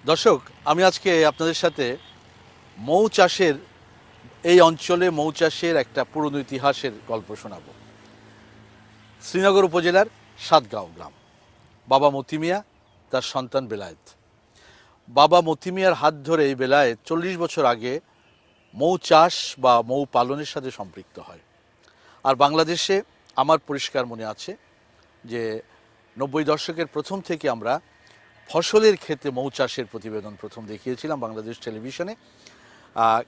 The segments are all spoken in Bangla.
দর্শক, আমি আজকে আপনাদের সাথে মৌ চাষের এই অঞ্চলে মৌ চাষের একটা পুরনো ইতিহাসের গল্প শোনাব। শ্রীনগর উপজেলার সাতগাঁও গ্রাম। বাবা মতি মিয়া, তার সন্তান বেলায়েত। বাবা মতি মিয়ার হাত ধরে এই বেলায়েত 40 বছর আগে মৌ চাষ বা মৌ পালনের সাথে সম্পৃক্ত হয়। আর বাংলাদেশে আমার পরিষ্কার মনে আছে যে 90 দশকের প্রথম থেকে আমরা ফসলের ক্ষেত্রে মৌ চাষের প্রতিবেদন প্রথম দেখিয়েছিলাম বাংলাদেশ টেলিভিশনে।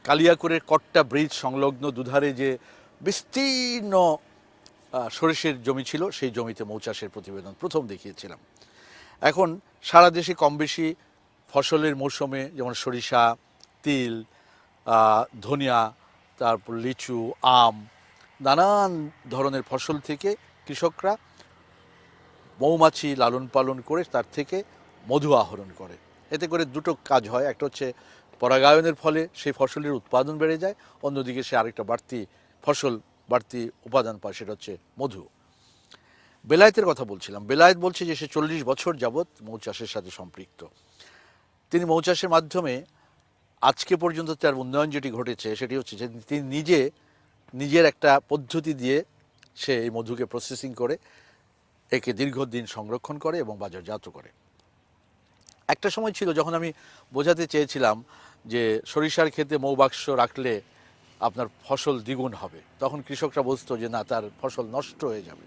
কালিয়াকৈরের কট্টা ব্রিজ সংলগ্ন দুধারে যে বিস্তীর্ণ সরিষের জমি ছিল, সেই জমিতে মৌ চাষের প্রতিবেদন প্রথম দেখিয়েছিলাম। এখন সারা দেশে কম বেশি ফসলের মৌসুমে যেমন সরিষা, তিল, ধনিয়া, তারপর লিচু, আম, নানান ধরনের ফসল থেকে কৃষকরা মৌমাছি লালন পালন করে তার থেকে মধু আহরণ করে। এতে করে দুটো কাজ হয়, একটা হচ্ছে পরাগায়নের ফলে সেই ফসলের উৎপাদন বেড়ে যায়, অন্যদিকে সে আরেকটা বাড়তি উপাদান পায়, সেটা হচ্ছে মধু। বেলায়েতের কথা বলছিলাম। বেলায়েত বলছে যে সে 40 বছর যাবৎ মৌ চাষের সাথে সম্পৃক্ত। তিনি মৌ চাষের মাধ্যমে আজকে পর্যন্ত তার উন্নয়ন যেটি ঘটেছে সেটি হচ্ছে যে তিনি নিজের একটা পদ্ধতি দিয়ে সে এই মধুকে প্রসেসিং করে একে দীর্ঘদিন সংরক্ষণ করে এবং বাজারজাত করে। একটা সময় ছিল যখন আমি বোঝাতে চেয়েছিলাম যে সরিষার ক্ষেতে মৌবাক্স রাখলে আপনার ফসল দ্বিগুণ হবে, তখন কৃষকরা বুঝতো যে না, তার ফসল নষ্ট হয়ে যাবে,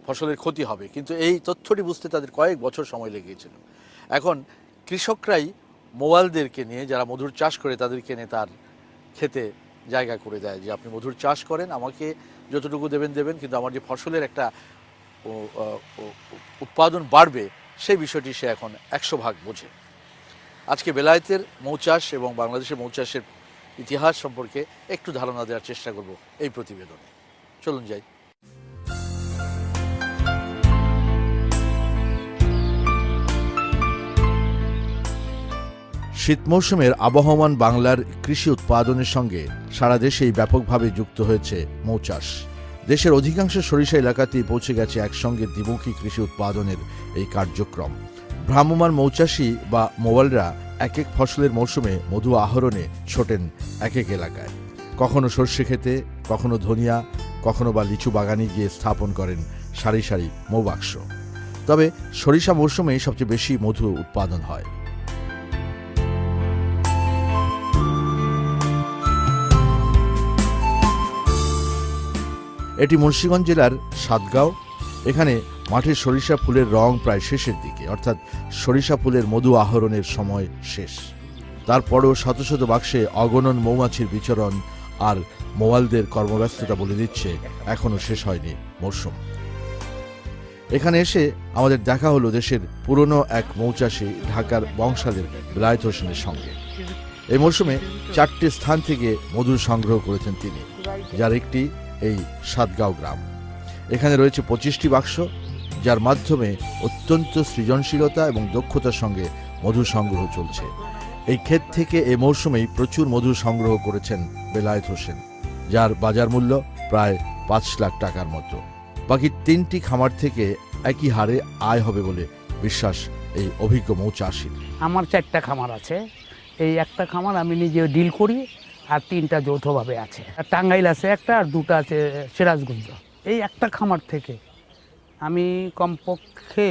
ফসলের ক্ষতি হবে। কিন্তু এই তথ্যটি বুঝতে তাদের কয়েক বছর সময় লেগেছিল। এখন কৃষকরাই মৌয়ালদেরকে নিয়ে, যারা মধুর চাষ করে তাদেরকে নিয়ে তার ক্ষেতে জায়গা করে দেয় যে আপনি মধুর চাষ করেন, আমাকে যতটুকু দেবেন, কিন্তু আমার যে ফসলের একটা উৎপাদন বাড়বে সেই বিষয়টি সে এখন 100 ভাগ বোঝে। আজকে বেলায়েতের মৌচাষ এবং বাংলাদেশের মৌচাষের ইতিহাস সম্পর্কে একটু ধারণা দেওয়ার চেষ্টা করব এই প্রতিবেদনে। চলুন যাই। শীত মৌসুমের আবহমান বাংলার কৃষি উৎপাদনের সঙ্গে সারা দেশেই ব্যাপকভাবে যুক্ত হয়েছে মৌচাষ। দেশের অধিকাংশ সরিষা এলাকাতেই পৌঁছে গেছে একসঙ্গে দ্বিমুখী কৃষি উৎপাদনের এই কার্যক্রম। ভ্রাম্যমাণ মৌচাষী বা মৌয়ালরা এক এক ফসলের মৌসুমে মধু আহরণে ছোটেন এক এক এলাকায়। কখনো সর্ষে খেতে, কখনো ধনিয়া, কখনো বা লিচু বাগানে গিয়ে স্থাপন করেন সারি সারি মৌবাক্স। তবে সরিষা মৌসুমেই সবচেয়ে বেশি মধু উৎপাদন হয়। এটি মুন্সিগঞ্জ জেলার সাতগাঁও। এখানে মাঠের সরিষা ফুলের রং প্রায় শেষের দিকে, অর্থাৎ সরিষা ফুলের মধু আহরণের সময় শেষ। তারপরও শত শত বাক্সে অগণন মৌমাছির বিচরণ আর মৌয়ালদের কর্মব্যস্ততা বলে দিচ্ছে এখনও শেষ হয়নি মৌসুম। এখানে এসে আমাদের দেখা হলো দেশের পুরনো এক মৌচাষী ঢাকার বংশালের বেলায়েত হোসেনের সঙ্গে। এই মৌসুমে 4টি স্থান থেকে মধু সংগ্রহ করেছেন তিনি, যার একটি এই সাতগাঁও গ্রাম। এখানে রয়েছে 25টি বাক্স, যার মাধ্যমে অত্যন্ত সৃজনশীলতা এবং দক্ষতার সঙ্গে মধু সংগ্রহ চলছে। এই ক্ষেত থেকে এ মৌসুমেই প্রচুর মধু সংগ্রহ করেছেন বেলায়েত হোসেন, যার বাজার মূল্য প্রায় 5 লাখ টাকার মতো। বাকি 3টি খামার থেকে একই হারে আয় হবে বলে বিশ্বাস এই অভিজ্ঞ মৌচাষীর। আমার 4টা খামার আছে। এই একটা খামার আমি নিজে ডিল করি, আর 3টা যৌথভাবে আছে। টাঙ্গাইল আছে একটা, আর 2টা আছে সিরাজগঞ্জ। এই একটা খামার থেকে আমি কমপক্ষে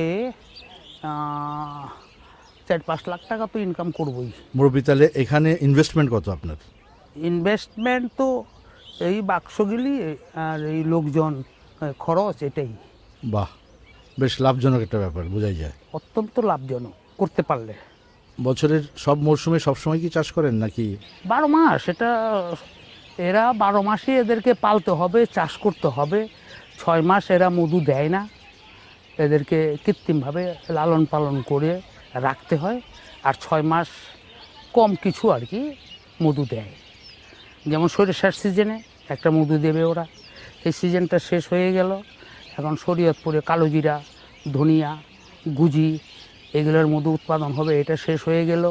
4-5 লাখ টাকা তো ইনকাম করবই। মুরব্বী, তাহলে এখানে ইনভেস্টমেন্ট কত আপনার? ইনভেস্টমেন্ট তো এই বাক্সগুলি আর এই লোকজন খরচ, এটাই। বাহ, বেশ লাভজনক একটা ব্যাপার, বোঝাই যায়। অত্যন্ত লাভজনক করতে পারলে। বছরের সব মরশুমে সবসময় কি চাষ করেন নাকি? 12 মাস। এরা 12 মাসই এদেরকে পালতে হবে, চাষ করতে হবে। 6 মাস এরা মধু দেয় না, এদেরকে কৃত্রিমভাবে লালন পালন করে রাখতে হয়। আর 6 মাস কম কিছু আর কি মধু দেয়। যেমন সরিষার সিজনে একটা মধু দেবে ওরা, এই সিজনটা শেষ হয়ে গেল। এখন শরীয়তপুরে কালোজিরা, ধনিয়া, গুজি এগুলোর মধু উৎপাদন হবে, এটা শেষ হয়ে গেল।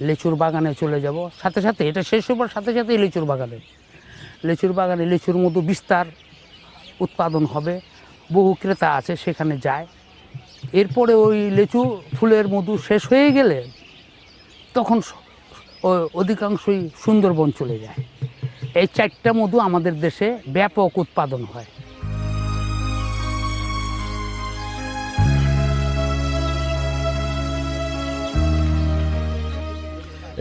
লিচুর বাগানে চলে যাব, সাথে সাথে এটা শেষ হবার সাথে সাথেই লিচুর বাগানে লিচুর মধু বিস্তার উৎপাদন হবে। বহু ক্রেতা আছে, সেখানে যায়। এরপরে ওই লিচু ফুলের মধু শেষ হয়ে গেলে তখন অধিকাংশই সুন্দরবন চলে যায়। এই 4টা মধু আমাদের দেশে ব্যাপক উৎপাদন হয়।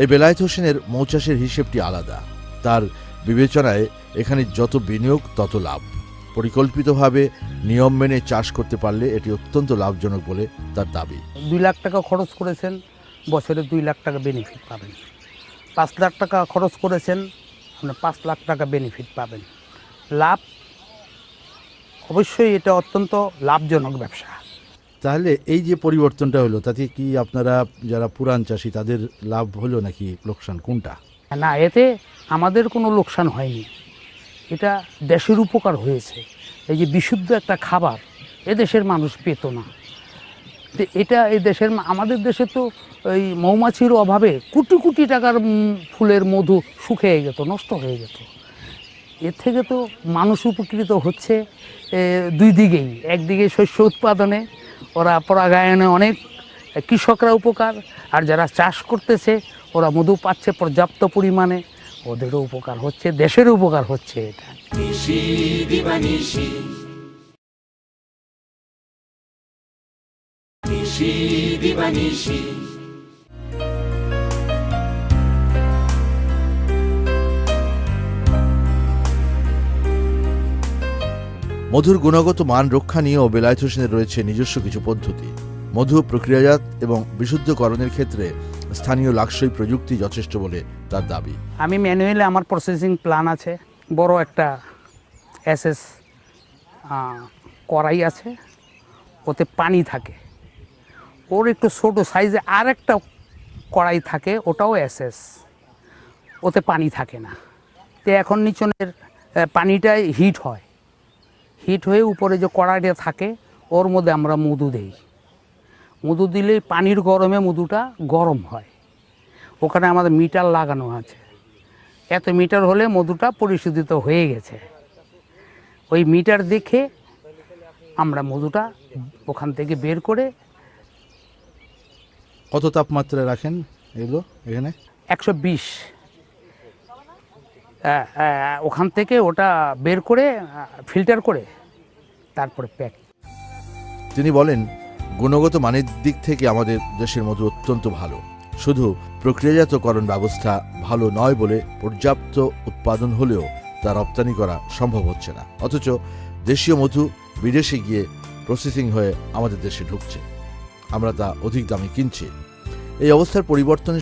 এই বেলায়েত হোসেনের মৌচাষের হিসেবটি আলাদা। তার বিবেচনায় এখানে যত বিনিয়োগ তত লাভ। পরিকল্পিতভাবে নিয়ম মেনে চাষ করতে পারলে এটি অত্যন্ত লাভজনক বলে তার দাবি। 2 লাখ টাকা খরচ করেছেন, বছরে 2 লাখ টাকা বেনিফিট পাবেন। 5 লাখ টাকা খরচ করেছেন, আপনি 5 লাখ টাকা বেনিফিট পাবেন। লাভ, অবশ্যই এটা অত্যন্ত লাভজনক ব্যবসা। তাহলে এই যে পরিবর্তনটা হলো, তাতে কি আপনারা যারা পুরান চাষি তাদের লাভ হলো নাকি লোকসান, কোনটা? না, এতে আমাদের কোনো লোকসান হয়নি, এটা দেশের উপকার হয়েছে। এই যে বিশুদ্ধ একটা খাবার এদেশের মানুষ পেত না, তো এটা এই দেশের আমাদের দেশে তো এই মৌমাছির অভাবে কোটি কোটি টাকার ফুলের মধু শুকিয়ে যেত, নষ্ট হয়ে যেত। এর থেকে তো মানুষ উপকৃত হচ্ছে 2 দিকেই। একদিকে শস্য উৎপাদনে, ওরা পরাগায়নে অনেক কৃষকরা উপকার, আর যারা চাষ করতেছে ওরা মধু পাচ্ছে পর্যাপ্ত পরিমাণে, ওদেরও উপকার হচ্ছে, দেশেরও উপকার হচ্ছে। এটা মধুর গুণগত মান রক্ষা নিয়েও বেলায়েত হোসেনের রয়েছে নিজস্ব কিছু পদ্ধতি। মধু প্রক্রিয়াজাত এবং বিশুদ্ধকরণের ক্ষেত্রে স্থানীয় লাক্সই প্রযুক্তি যথেষ্ট বলে তার দাবি। আমি ম্যানুয়ালি আমার প্রসেসিং প্ল্যান আছে, বড় একটা এসএস কড়াই আছে, ওতে পানি থাকে। ওর একটু ছোটো সাইজে আর একটা কড়াই থাকে, ওটাও এসএস, ওতে পানি থাকে না। তো এখন নিচনের পানিটাই হিট হয়, হিট হয়ে উপরে যে কড়াইটা থাকে ওর মধ্যে আমরা মধু দেই। মধু দিলে পানির গরমে মধুটা গরম হয়। ওখানে আমাদের মিটার লাগানো আছে, এত মিটার হলে মধুটা পরিশোধিত হয়ে গেছে। ওই মিটার দেখে আমরা মধুটা ওখান থেকে বের করে। কত তাপমাত্রায় রাখেন এগুলো এখানে? 120। ওখান থেকে ওটা বের করে ফিল্টার করে তারপরে প্যাক। তিনি বলেন, গুণগত মানের দিক থেকে আমাদের দেশের মধু অত্যন্ত ভালো। শুধু প্রক্রিয়াজাতকরণ ব্যবস্থা ভালো নয় বলে পর্যাপ্ত উৎপাদন হলেও তা রপ্তানি করা সম্ভব হচ্ছে না। অথচ দেশীয় মধু বিদেশে গিয়ে প্রসেসিং হয়ে আমাদের দেশে ঢুকছে, আমরা তা অধিক দামে কিনছি। এই অবস্থার পরিবর্তনে